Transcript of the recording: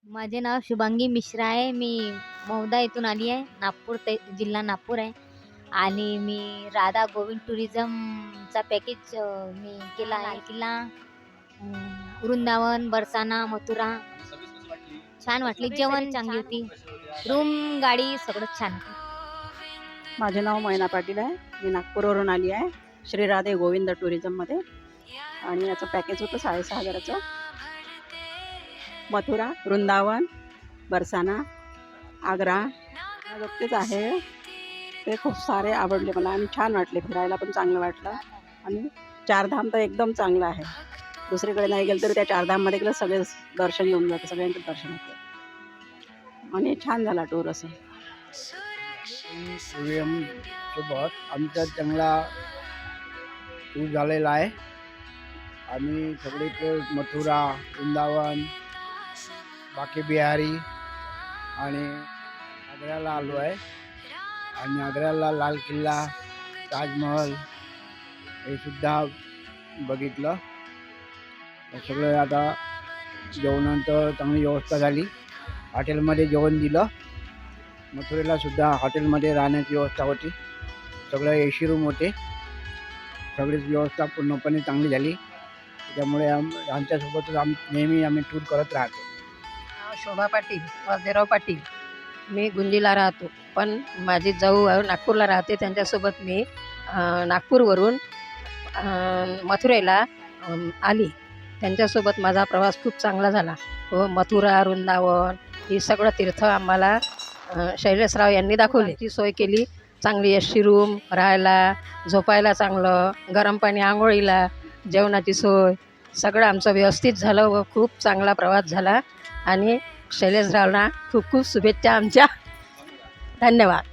माझे नाव शुभांगी मिश्रा आहे. मी मौदा येथून आली आहे. नागपूर जिल्हा नागपूर आहे. आणि मी राधा गोविंद टुरिझमचा पॅकेज मी केला आहे. लाल किल्ला, वृंदावन, बरसाना, मथुरा. छान वाटली. जेवण चांगली होती. रूम, गाडी सगळं छान होतं. माझे नाव मैना पाटील आहे. मी नागपूरवरून आली आहे श्री राधे गोविंद टुरिझममध्ये. आणि याचं पॅकेज होतं 6,500. मथुरा, वृंदावन, बरसाना, आग्रा बघतेच आहे. ते खूप सारे आवडले मला आणि छान वाटले. फिरायला पण चांगलं वाटलं. आणि चारधाम तर एकदम चांगलं आहे. दुसरीकडे नाही गेलं तरी त्या चारधाममध्ये गेलं सगळे दर्शन घेऊन जातं. सगळ्यांचं दर्शन होते आणि छान झाला टूर. असं सोबत आमचा चांगला टूर झालेला आहे. आम्ही सगळीकडे मथुरा, वृंदावन, बाकी बिहारी आणि आग्र्याला आलो आहे. आणि आग्र्याला लाल किल्ला, ताजमहल हे सुद्धा बघितलं. हे सगळं आता जेवणानंतर चांगली व्यवस्था झाली. हॉटेलमध्ये जेवण दिलं. मथुरेला सुद्धा हॉटेलमध्ये राहण्याची व्यवस्था होती. सगळं AC रूम होते. सगळीच व्यवस्था पूर्णपणे चांगली झाली. त्यामुळे आमच्यासोबतच नेहमी आम्ही टूर करत राहतो. शोभा पाटील, वासुदेवराव पाटील. मी गुंजीला राहतो, पण माझी जाऊ नागपूरला राहते. त्यांच्यासोबत मी नागपूरवरून मथुरेला आली. त्यांच्यासोबत माझा प्रवास खूप चांगला झाला. व मथुरा, वृंदावन ही सगळं तीर्थ आम्हाला शैलेशराव यांनी दाखवली. ती सोय केली. चांगली AC रूम, राहायला, झोपायला चांगलं, गरम पाणी आंघोळीला, जेवणाची सोय सगळं आमचं व्यवस्थित झालं व खूप चांगला प्रवास झाला. आणि शैलेशरावना खूप खूप शुभेच्छा आमच्या. धन्यवाद.